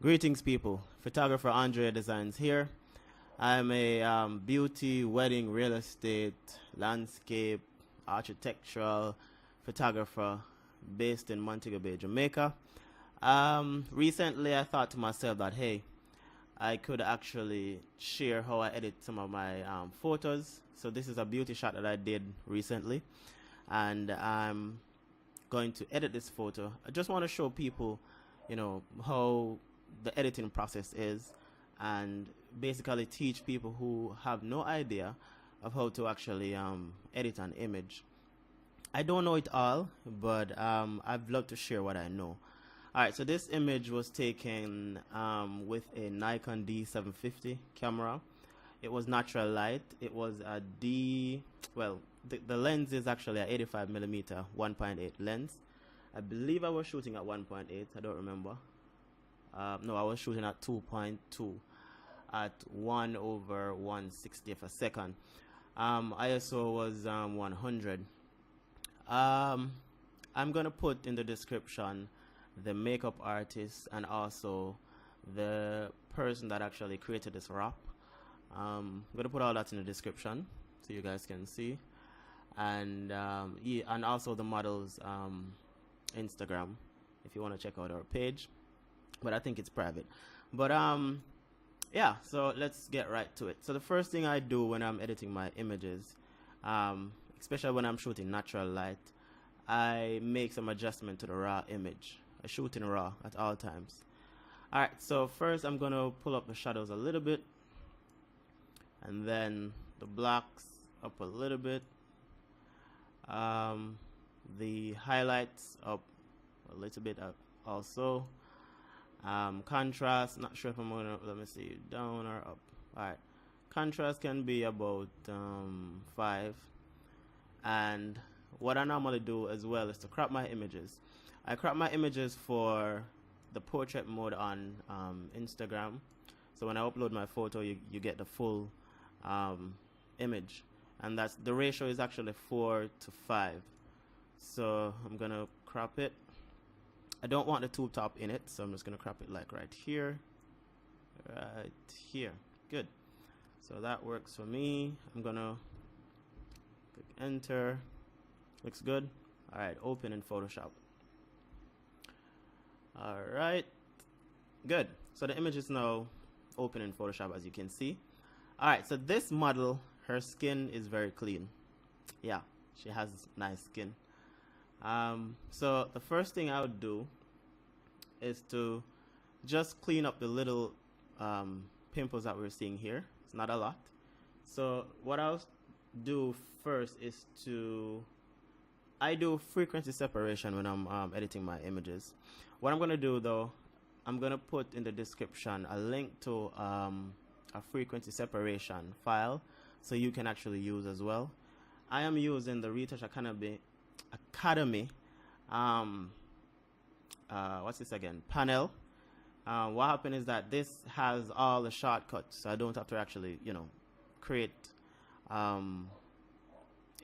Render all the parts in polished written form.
Greetings, people. Photographer Andredesignz here. I'm a beauty, wedding, real estate, landscape, architectural photographer based in Montego Bay, Jamaica. Recently, I thought to myself that, hey, I could actually share how I edit some of my photos. So this is a beauty shot that I did recently, and I'm going to edit this photo. I just want to show people, how the editing process is, and basically teach people who have no idea of how to actually edit an image. I don't know it all, but I'd love to share what I know. Alright, so this image was taken with a Nikon D750 camera. It was natural light. It was a the lens is actually a 85mm 1.8 lens. I believe I was shooting at 1.8. I don't remember. No, I was shooting at 2.2 at 1/160th a second. ISO was 100. I'm gonna put in the description the makeup artist and also the person that actually created this wrap. I'm gonna put all that in the description so you guys can see, and yeah, and also the model's Instagram if you want to check out our page, but I think it's private. But yeah, so let's get right to it. So the first thing I do when I'm editing my images, especially when I'm shooting natural light, I make some adjustment to the raw image. I shoot in raw at all times. Alright, so first I'm gonna pull up the shadows a little bit, and then the blacks up a little bit, the highlights up a little bit also. Contrast, not sure if I'm gonna, let me see, down or up. Alright, contrast can be about 5. And what I normally do as well is to crop my images. I crop my images for the portrait mode on Instagram. So when I upload my photo, you get the full image, and that's the ratio is actually 4:5. So I'm gonna crop it. I don't want the tube top in it, so I'm just gonna crop it like right here. Good. So that works for me. I'm gonna click enter. Looks good. Alright, open in Photoshop. Alright, good. So the image is now open in Photoshop, as you can see. Alright, so this model, her skin is very clean. Yeah, she has nice skin. So the first thing I would do is to just clean up the little pimples that we're seeing here. It's not a lot. So what I'll do first is I do frequency separation when I'm editing my images. What I'm gonna do though, I'm gonna put in the description a link to a frequency separation file so you can actually use as well. I am using the Retouch Academy what's this again, panel. What happened is that this has all the shortcuts, so I don't have to actually create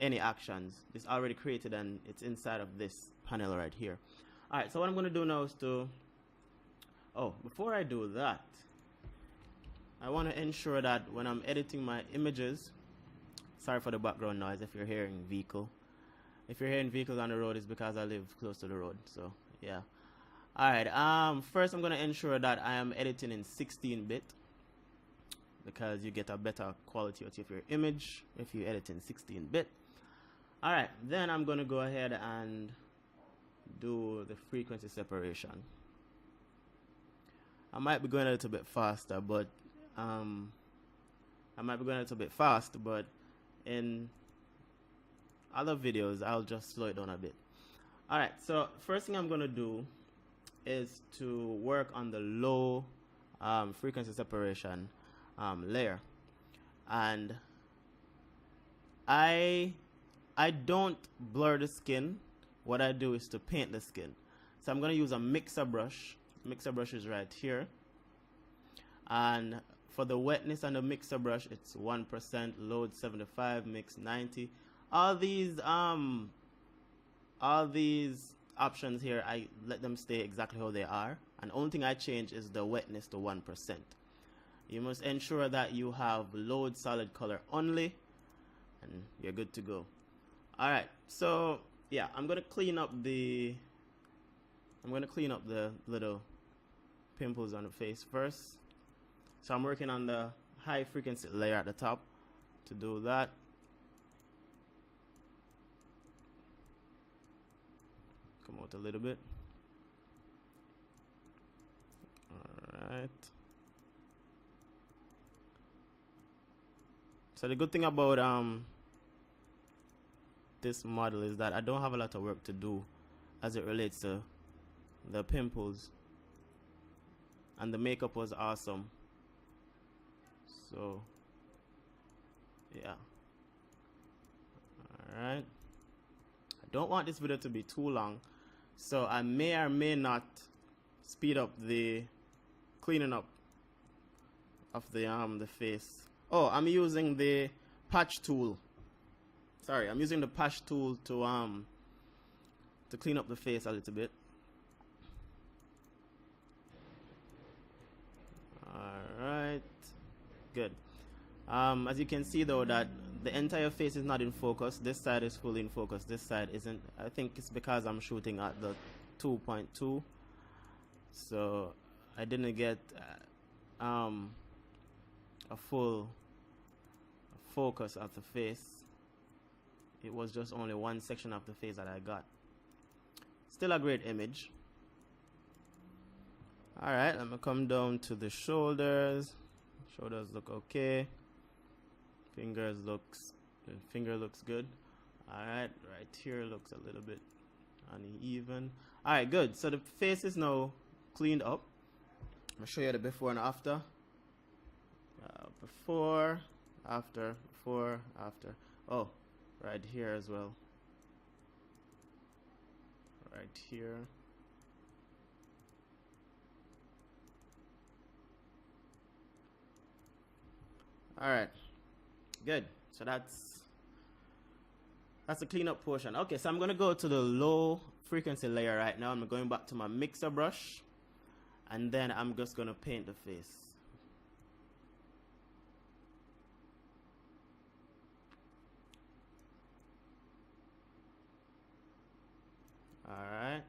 any actions. It's already created and it's inside of this panel right here. Alright, so what I'm going to do now is before I do that, I want to ensure that when I'm editing my images, sorry for the background noise if you're hearing vehicle. If you're hearing vehicles on the road, it's because I live close to the road, so yeah. Alright, first I'm going to ensure that I am editing in 16-bit because you get a better quality out of your image if you edit in 16-bit. Alright, then I'm going to go ahead and do the frequency separation. I might be going a little bit faster, but in other videos I'll just slow it down a bit. Alright, so first thing I'm going to do is to work on the low frequency separation layer, and I don't blur the skin. What I do is to paint the skin. So I'm going to use a mixer brush. Mixer brush is right here, and for the wetness on the mixer brush, it's 1%, load 75, mix 90. All these options here, I let them stay exactly how they are. and the only thing I change is the wetness to 1%. You must ensure that you have load solid color only, and you're good to go. Alright, so yeah, I'm gonna clean up the little pimples on the face first. So I'm working on the high frequency layer at the top to do that. Come out a little bit. Alright. So the good thing about this model is that I don't have a lot of work to do as it relates to the pimples, and the makeup was awesome. So yeah. Alright. I don't want this video to be too long, so I may or may not speed up the cleaning up of the face. Oh, I'm using the patch tool. Sorry, I'm using the patch tool to clean up the face a little bit. Alright, good. As you can see though, that the entire face is not in focus. This side is fully in focus, this side isn't. I think it's because I'm shooting at the 2.2, so I didn't get a full focus of the face. It was just only one section of the face that I got. Still a great image. Alright, I'm gonna come down to the shoulders. Shoulders look okay. Finger looks good. Alright, right here looks a little bit uneven. Alright, good. So the face is now cleaned up. I'm gonna show you the before and after. Before, after, before, after. Oh, right here as well. Right here. Alright, good. So that's the cleanup portion. Okay, so I'm gonna go to the low frequency layer right now. I'm going back to my mixer brush, and then I'm just gonna paint the face. Alright,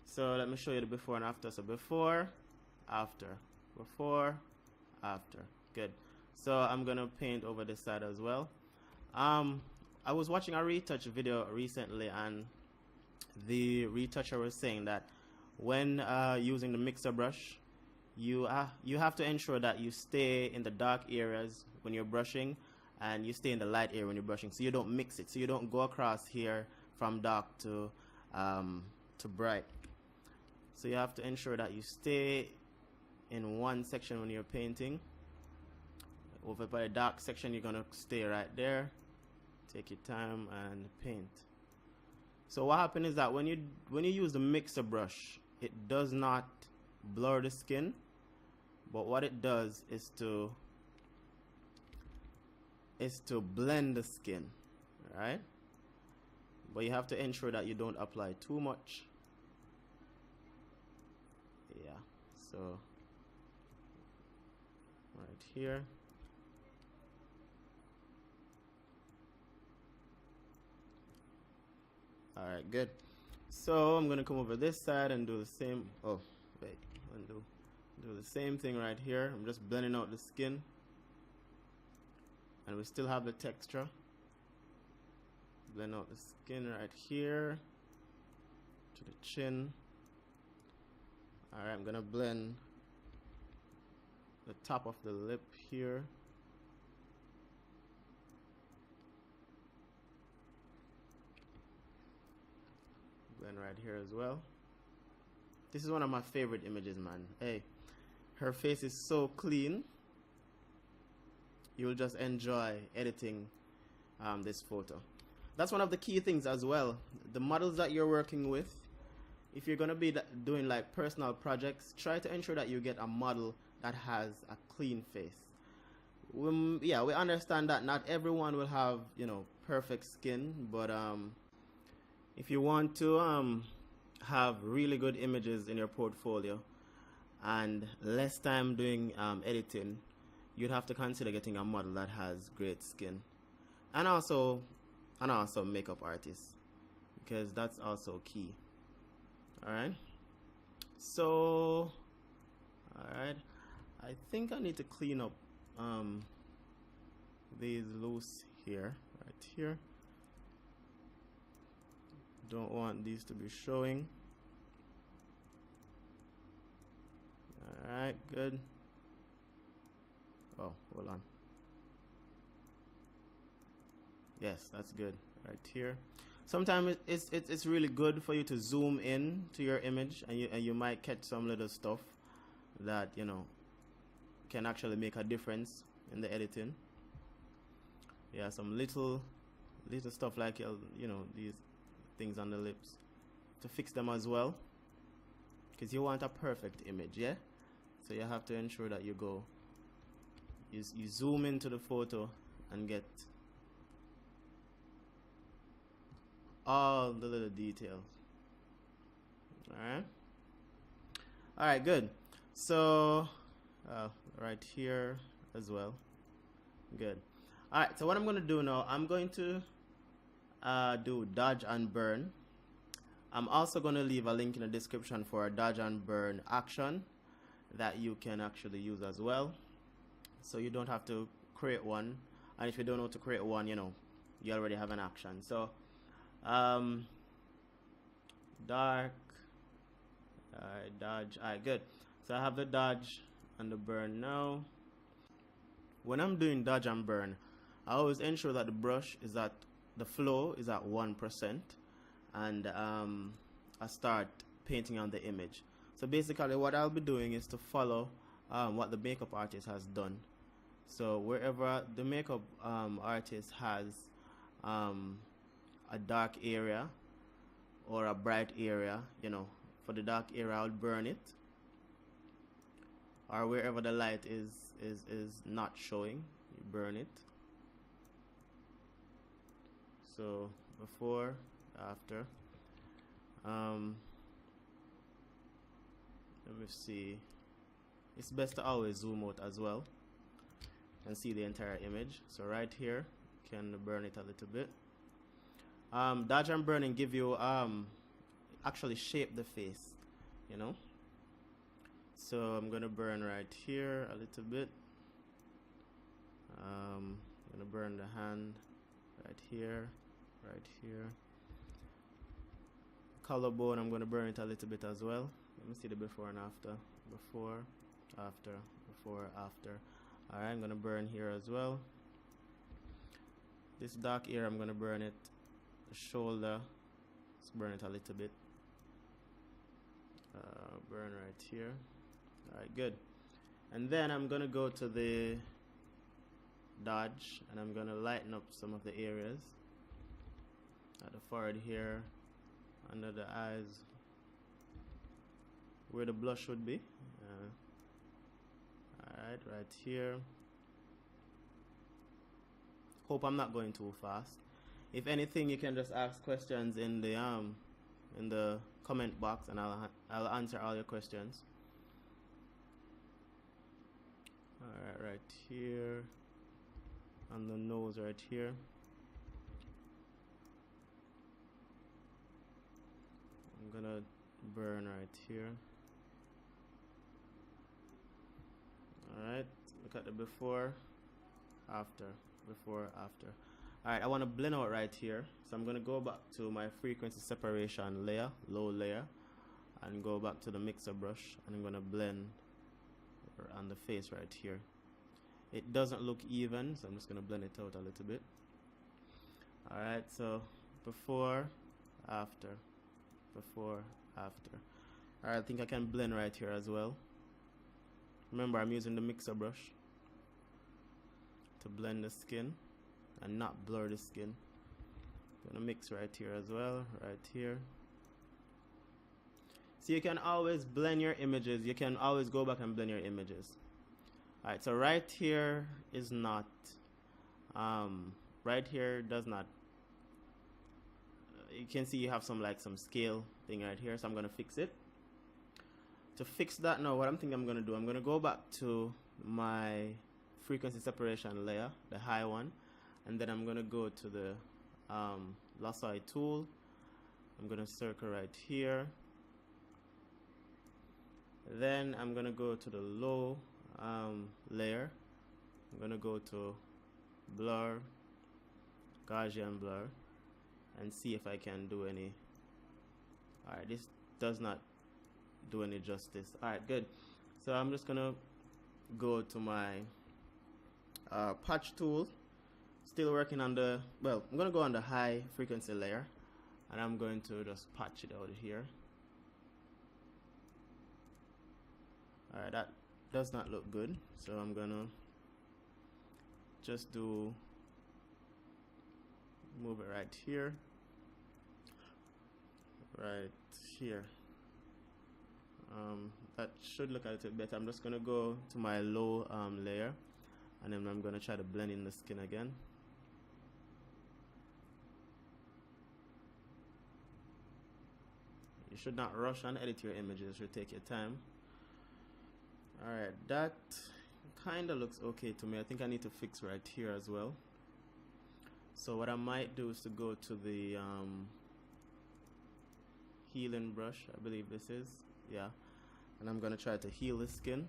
so let me show you the before and after. So before, after, before, after. Good. So I'm gonna paint over this side as well. I was watching a retouch video recently, and the retoucher was saying that when using the mixer brush, you have to ensure that you stay in the dark areas when you're brushing, and you stay in the light area when you're brushing, so you don't mix it, so you don't go across here from dark to bright. So you have to ensure that you stay in one section when you're painting. Over by the dark section, you're gonna stay right there. Take your time and paint. So what happens is that when you use the mixer brush, it does not blur the skin, but what it does is to blend the skin, right? But you have to ensure that you don't apply too much. Yeah, so right here. Alright, good. So I'm gonna come over this side and do the same. Oh, wait, undo. Do the same thing right here. I'm just blending out the skin, and we still have the texture. Blend out the skin right here to the chin. Alright, I'm gonna blend the top of the lip here. Blend right here as well. This is one of my favorite images, man. Hey, her face is so clean. You'll just enjoy editing this photo. That's one of the key things as well. The models that you're working with, if you're gonna be doing like personal projects, try to ensure that you get a model that has a clean face. Yeah, we understand that not everyone will have, you know, perfect skin, but if you want to have really good images in your portfolio, and less time doing editing, you'd have to consider getting a model that has great skin, and also makeup artists, because that's also key. All right. So, all right, I think I need to clean up these loose here, right here. Don't want these to be showing. All right, good. Oh, hold on. Yes, that's good right here. Sometimes it's really good for you to zoom in to your image, and you might catch some little stuff that, you know, can actually make a difference in the editing. Yeah, some little stuff like, you know, these things on the lips, to fix them as well, because you want a perfect image, yeah. So you have to ensure that you zoom into the photo and get all the little details. All right, good. So right here as well. Good. All right, so what I'm going to do now, I'm going to do dodge and burn. I'm also going to leave a link in the description for a dodge and burn action that you can actually use as well, so you don't have to create one. And if you don't know how to create one, you know, you already have an action. So dark, dodge. All right, good. So I have the dodge and the burn now. When I'm doing dodge and burn, I always ensure that the brush is at, the flow is at 1%, and I start painting on the image. So basically what I'll be doing is to follow what the makeup artist has done. So wherever the makeup artist has a dark area or a bright area, you know, for the dark area I'll burn it, or wherever the light is not showing, you burn it. So before, after. Let me see. It's best to always zoom out as well and see the entire image. So right here, can burn it a little bit. Dodge and burning give you actually shape the face, you know. So I'm gonna burn right here a little bit. I'm gonna burn the hand right here, right here. Collarbone, I'm gonna burn it a little bit as well. Let me see the before and after. Before, after, before, after. Alright, I'm gonna burn here as well. This dark area, I'm gonna burn it. The shoulder, let's burn it a little bit. Burn right here. Alright, good. And then I'm gonna go to the dodge, and I'm gonna lighten up some of the areas at the forehead here, under the eyes, where the blush would be. Alright, right here. Hope I'm not going too fast. If anything, you can just ask questions in the comment box, and I'll answer all your questions. Alright, right here, on the nose right here. I'm gonna burn right here. Alright, look at the before, after, before, after. Alright, I want to blend out right here, so I'm gonna go back to my frequency separation layer, low layer, and go back to the mixer brush, and I'm gonna blend on the face right here. It doesn't look even, so I'm just gonna blend it out a little bit. Alright, so before, after, before, after. Alright, I think I can blend right here as well. Remember, I'm using the mixer brush to blend the skin and not blur the skin. I'm gonna mix right here as well, right here. So you can always blend your images. You can always go back and blend your images. Alright, so right here is not, right here does not, you can see you have some scale thing right here, so I'm gonna fix it. to fix that now, what I'm thinking I'm going to do, I'm going to go back to my frequency separation layer, the high one, and then I'm going to go to the lasso tool. I'm going to circle right here. Then I'm going to go to the low layer. I'm going to go to blur, Gaussian blur, and see if I can do any. Alright, this does not do any justice. Alright, good. So I'm just going to go to my patch tool. Still working on the, well, I'm going to go on the high frequency layer, and I'm going to just patch it out here. Alright, that does not look good, so I'm going to just move it right here, that should look a little better. I'm just going to go to my low layer, and then I'm going to try to blend in the skin again. You should not rush and edit your images, you should take your time. Alright, that kind of looks okay to me. I think I need to fix right here as well. So what I might do is to go to the healing brush, I believe this is, yeah, and I'm going to try to heal the skin.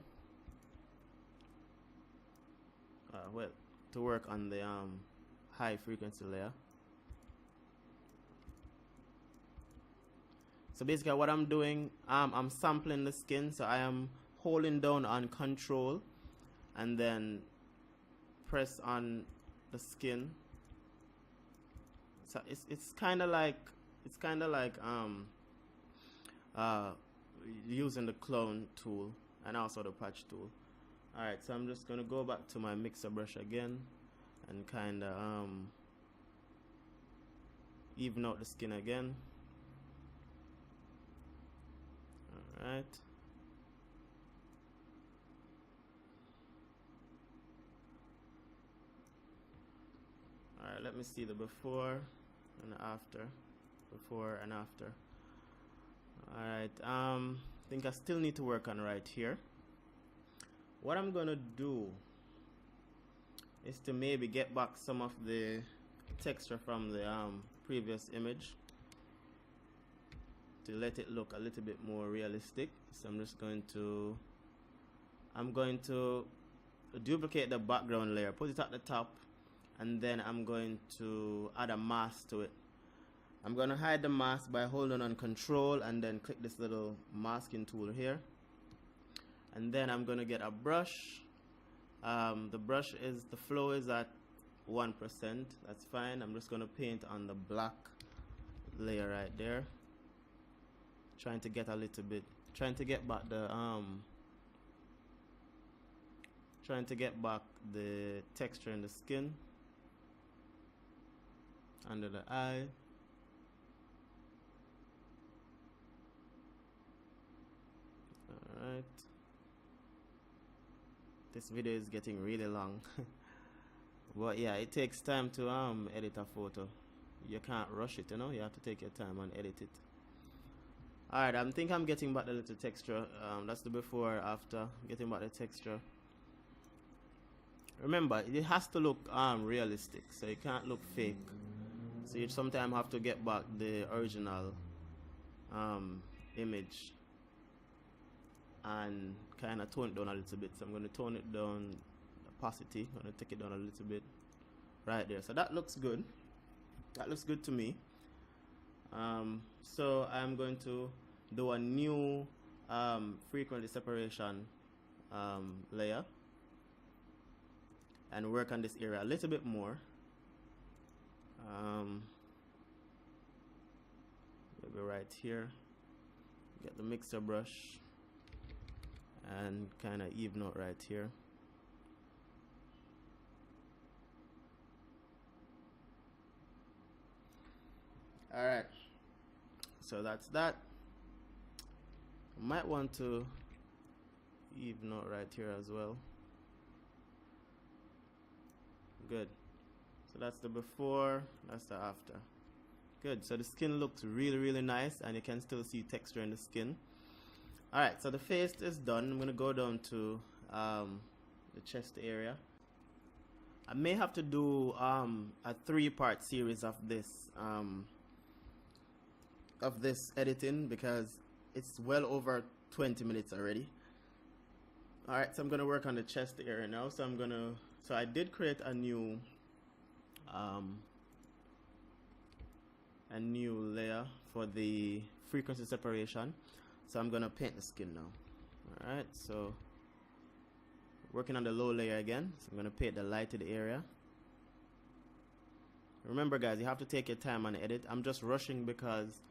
Well, to work on the high frequency layer. So basically what I'm doing, I'm sampling the skin, so I am holding down on control and then press on the skin. So it's kind of like using the clone tool and also the patch tool. Alright, so I'm just gonna go back to my mixer brush again and kind of even out the skin again. Alright. Alright, let me see the before and after. Before and after. Alright, I think I still need to work on right here. What I'm gonna do is to maybe get back some of the texture from the previous image to let it look a little bit more realistic. So I'm just going to duplicate the background layer, put it at the top, and then I'm going to add a mask to it. I'm going to hide the mask by holding on control and then click this little masking tool here. And then I'm going to get a brush. The flow is at 1%. That's fine. I'm just going to paint on the black layer right there. Trying to get back the texture in the skin, under the eye. Alright. This video is getting really long. But yeah, it takes time to edit a photo. You can't rush it, you know, you have to take your time and edit it. Alright, I think I'm getting back the little texture. That's the before, after, getting back the texture. Remember, it has to look realistic, so it can't look fake. So you sometimes have to get back the original image and kind of tone it down a little bit. So I'm going to tone it down, opacity, I'm going to take it down a little bit right there. So that looks good. That looks good to me. So I'm going to do a new frequency separation layer and work on this area a little bit more. Maybe right here, get the mixer brush and kind of even out right here. Alright, so that's that. Might want to even out right here as well. Good. So that's the before, that's the after. Good. So the skin looks really, really nice, and you can still see texture in the skin. Alright, so the face is done. I'm going to go down to the chest area. I may have to do a 3-part series of this editing because it's well over 20 minutes already. Alright, so I'm going to work on the chest area now. So I did create a new layer for the frequency separation. So I'm going to paint the skin now. Alright, so working on the low layer again. So I'm going to paint the lighted area. Remember guys, you have to take your time and edit. I'm just rushing because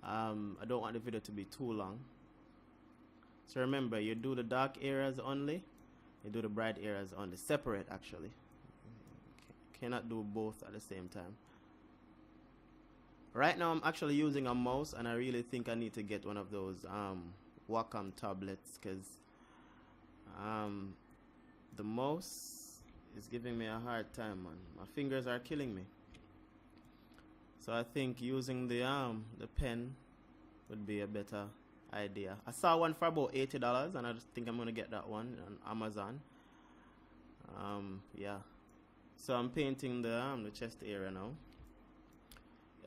I don't want the video to be too long. So remember, you do the dark areas only, you do the bright areas only, separate actually. Cannot do both at the same time. Right now I'm actually using a mouse, and I really think I need to get one of those Wacom tablets, because the mouse is giving me a hard time, man. My fingers are killing me. So I think using the pen would be a better idea. I saw one for about $80, and I just think I'm gonna get that one on Amazon. Yeah. So I'm painting the chest area now.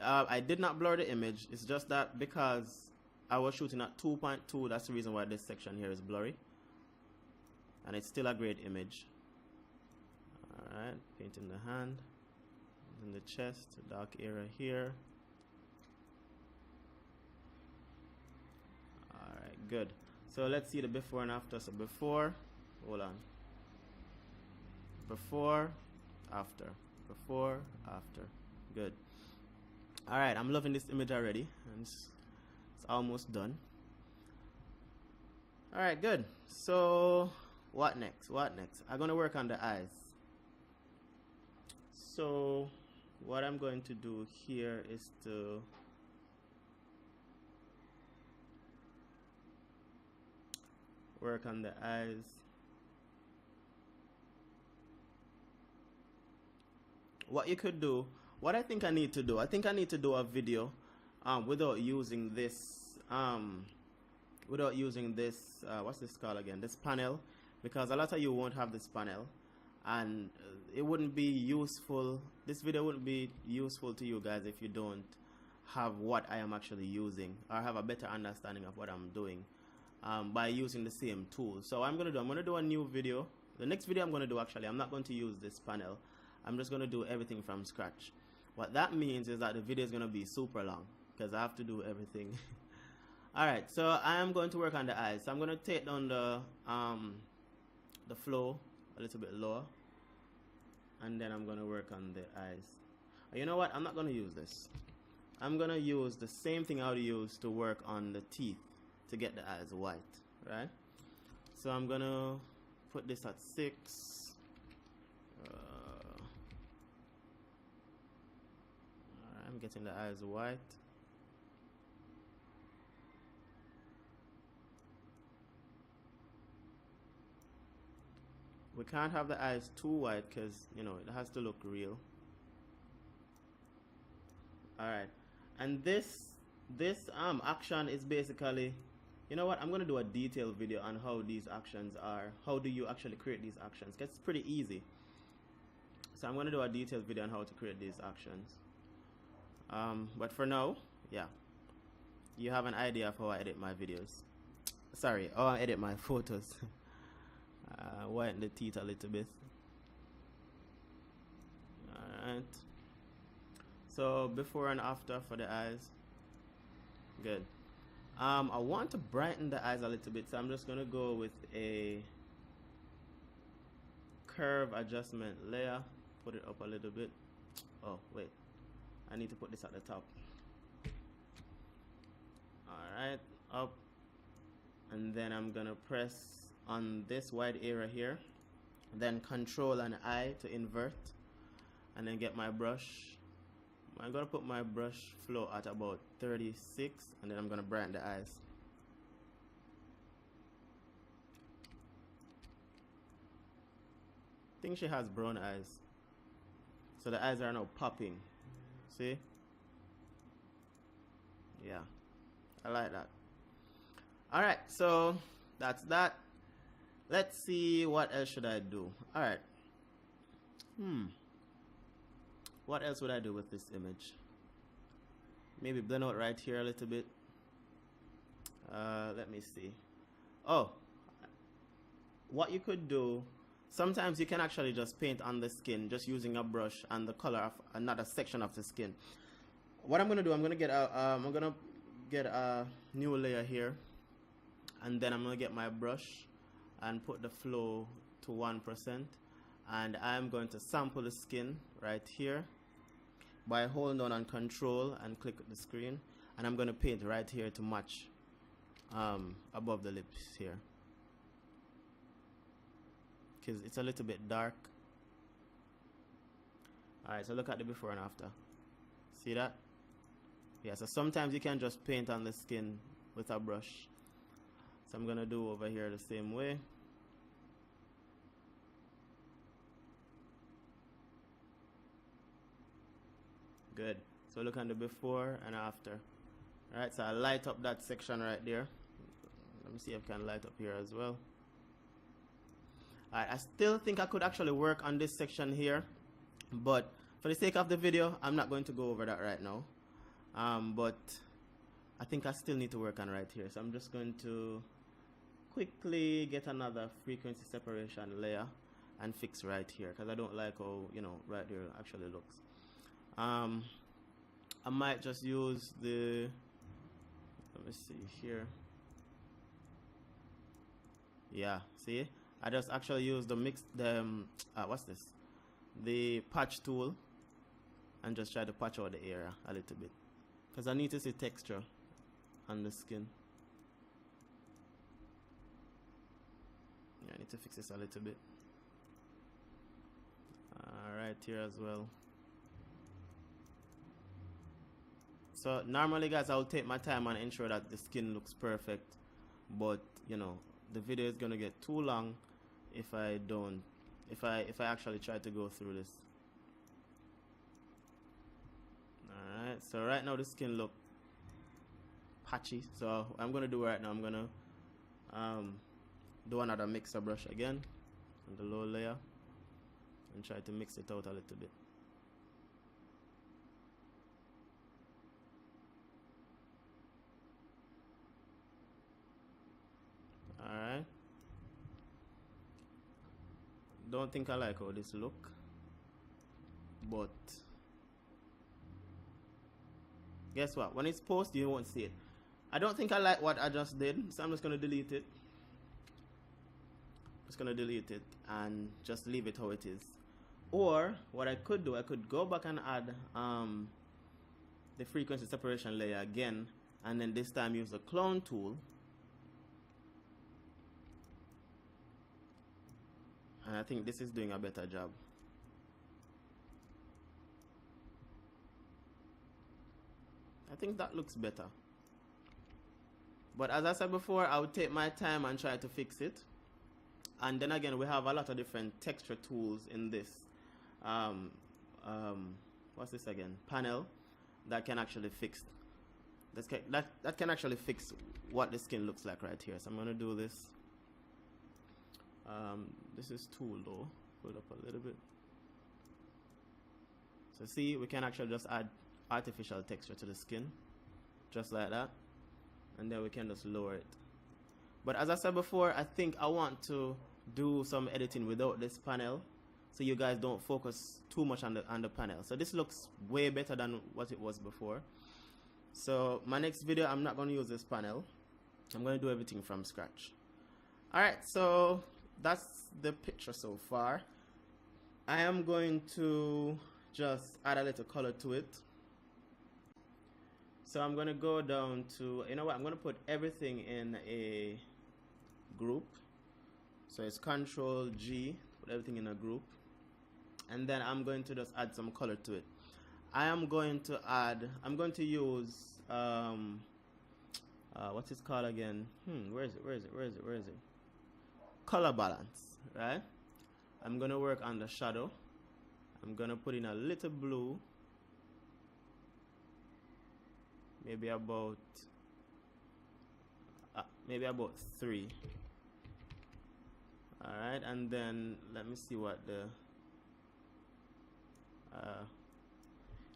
I did not blur the image. It's just that because I was shooting at 2.2, that's the reason why this section here is blurry. And it's still a great image. Alright, painting the hand, and the chest, the dark area here. Alright, good. So let's see the before and after. So before, hold on. Before, after. Before, after. Good. Alright, I'm loving this image already. And it's almost done. Alright, good. So what next? What next? I'm going to work on the eyes. So what I'm going to do here is to work on the eyes. What you could do, what I think I need to do, I think I need to do a video without using this what's this called again, this panel, because a lot of you won't have this panel, and it wouldn't be useful, this video wouldn't be useful to you guys if you don't have what I am actually using, or have a better understanding of what I'm doing by using the same tool. So I'm going to do a new video. The next video I'm going to do, actually, I'm not going to use this panel. I'm just going to do everything from scratch. What that means is that the video is going to be super long because I have to do everything. Alright, so I am going to work on the eyes. So I'm going to take down the flow a little bit lower, and then I'm going to work on the eyes. You know what? I'm not going to use this. I'm going to use the same thing I would use to work on the teeth to get the eyes white, right? So I'm going to put this at 6. I'm getting the eyes white. We can't have the eyes too white because, you know, it has to look real. Alright, and this action is basically, you know what, I'm going to do a detailed video on how these actions are, how do you actually create these actions, because it's pretty easy. So I'm going to do a detailed video on how to create these actions. But for now, yeah, you have an idea of how I edit my videos. Sorry, how I edit my photos. Whiten the teeth a little bit. Alright. So before and after for the eyes. Good. I want to brighten the eyes a little bit, so I'm just going to go with a curve adjustment layer. Put it up a little bit. Oh, wait. I need to put this at the top. Alright, up. And then I'm gonna press on this wide area here. Then control and I to invert. And then get my brush. I'm gonna put my brush flow at about 36. And then I'm gonna brighten the eyes. I think she has brown eyes. So the eyes are now popping. See? Yeah, I like that. All right, so that's that. Let's see, what else should I do? All right. What else would I do with this image? Maybe blend out right here a little bit. Let me see. Oh, what you could do, sometimes you can actually just paint on the skin just using a brush and the color of another section of the skin. What I'm gonna do, I'm gonna get a new layer here, and then I'm gonna get my brush and put the flow to 1%, and I'm going to sample the skin right here by holding down on control and click the screen, and I'm going to paint right here to match above the lips here, because it's a little bit dark. Alright, so look at the before and after. See that? Yeah, so sometimes you can just paint on the skin with a brush. So I'm going to do over here the same way. Good. So look at the before and after. Alright, so I light up that section right there. Let me see if I can light up here as well. Alright, I still think I could actually work on this section here, but for the sake of the video, I'm not going to go over that right now. But I think I still need to work on right here. So I'm just going to quickly get another frequency separation layer and fix right here, because I don't like how, you know, right there actually looks. I might just use the, let me see here. Yeah, see, I just actually use the what's this, the patch tool, and just try to patch out the area a little bit, because I need to see texture on the skin. Yeah, I need to fix this a little bit. Right here as well. So normally, guys, I'll take my time and ensure that the skin looks perfect, but you know, the video is gonna get too long if I actually try to go through this. Alright, so right now the skin look patchy, so what I'm gonna do right now, I'm gonna do another mixer brush again on the low layer and try to mix it out a little bit. Alright, don't think I like how this look, but guess what, when it's posted you won't see it. I don't think I like what I just did, so I'm just going to delete it. Just going to delete it and just leave it how it is. Or what I could do, I could go back and add the frequency separation layer again, and then this time use the clone tool, and I think this is doing a better job. I think that looks better. But as I said before, I would take my time and try to fix it. And then again, we have a lot of different texture tools in this. What's this again? Panel that can actually fix. That can actually fix what the skin looks like right here. So I'm going to do this. This is too low. Put it up a little bit. So see, we can actually just add artificial texture to the skin, just like that, and then we can just lower it. But as I said before, I think I want to do some editing without this panel, so you guys don't focus too much on the panel. So this looks way better than what it was before. So my next video, I'm not going to use this panel. I'm going to do everything from scratch. Alright, so that's the picture so far. I am going to just add a little color to it. So I'm going to go down to, you know what, I'm going to put everything in a group. So it's Control G, put everything in a group. And then I'm going to just add some color to it. I'm going to use, what's it called again? Where is it? Color balance, right? I'm going to work on the shadow. I'm going to put in a little blue. Maybe about maybe about 3. Alright, and then let me see what the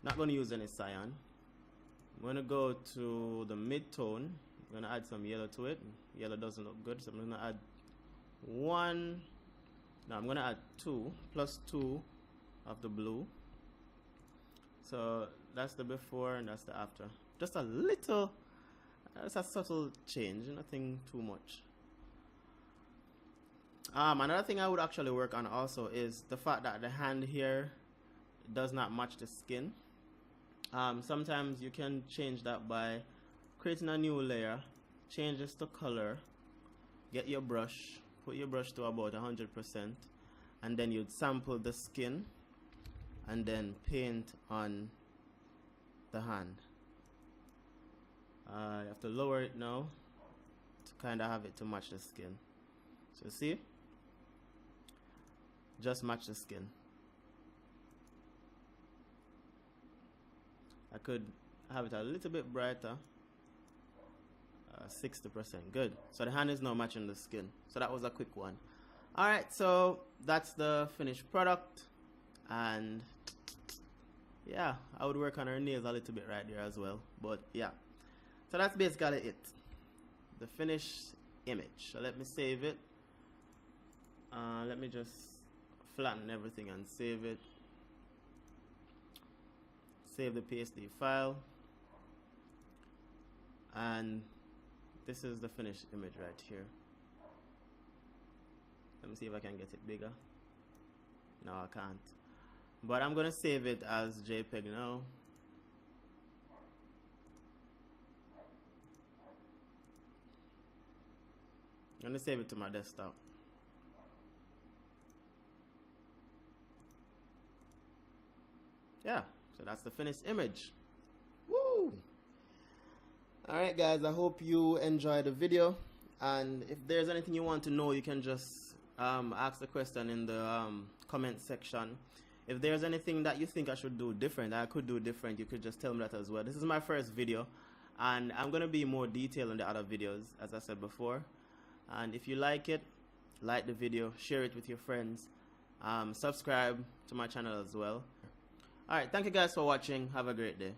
not going to use any cyan. I'm going to go to the mid-tone. I'm going to add some yellow to it. Yellow doesn't look good, so I'm going to add 1. No, I'm going to add 2 plus 2 of the blue. So that's the before and that's the after. Just a little, it's a subtle change, nothing too much. Another thing I would actually work on also is the fact that the hand here does not match the skin. Sometimes you can change that by creating a new layer, change this to color, get your brush, put your brush to about 100%, and then you'd sample the skin and then paint on the hand. You have to lower it now to kind of have it to match the skin. So see, just match the skin. I could have it a little bit brighter, 60%. Good. So the hand is now matching the skin. So that was a quick one. Alright, so that's the finished product. And yeah, I would work on her nails a little bit right there as well. But yeah, so that's basically it. The finished image. So let me save it. Let me just flatten everything and save it. Save the PSD file, and this is the finished image right here. Let me see if I can get it bigger. No, I can't, but I'm gonna save it as JPEG now. I'm gonna save it to my desktop. Yeah, so that's the finished image. Woo! Alright guys, I hope you enjoyed the video, and if there's anything you want to know, you can just ask the question in the comment section. If there's anything that you think I should do different, I could do different, you could just tell me that as well. This is my first video, and I'm going to be more detailed in the other videos, as I said before. And if you like it, like the video, share it with your friends, subscribe to my channel as well. Alright, thank you guys for watching. Have a great day.